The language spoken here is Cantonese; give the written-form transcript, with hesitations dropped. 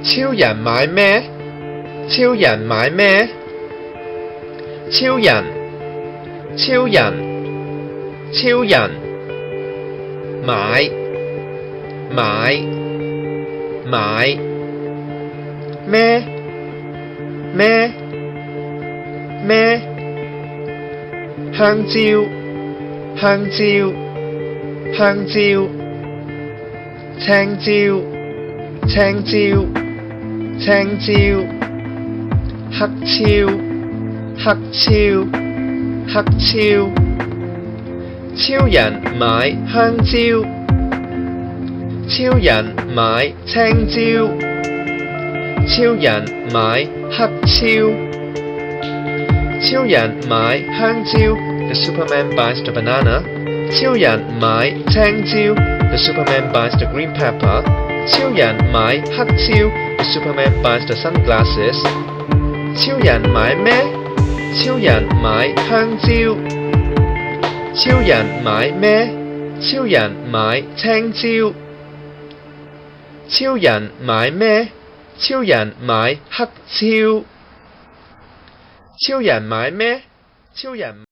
超人買咩？超人買咩？超人，超人，超人，買，買，買，咩？咩？咩？香蕉，香蕉，香蕉，青椒，青椒，青椒，黑超，黑超，黑超，超人買香蕉，超人買青椒，超人買黑超，超人買香蕉 The Superman buys the banana. 超人買青椒 The Superman buys the green pepper. 超人買黑超 The Superman buys the sunglasses. 超人買咩？超人買香蕉。超人買咩？超人買青椒。超人買咩？超人買黑超。超人買咩？超人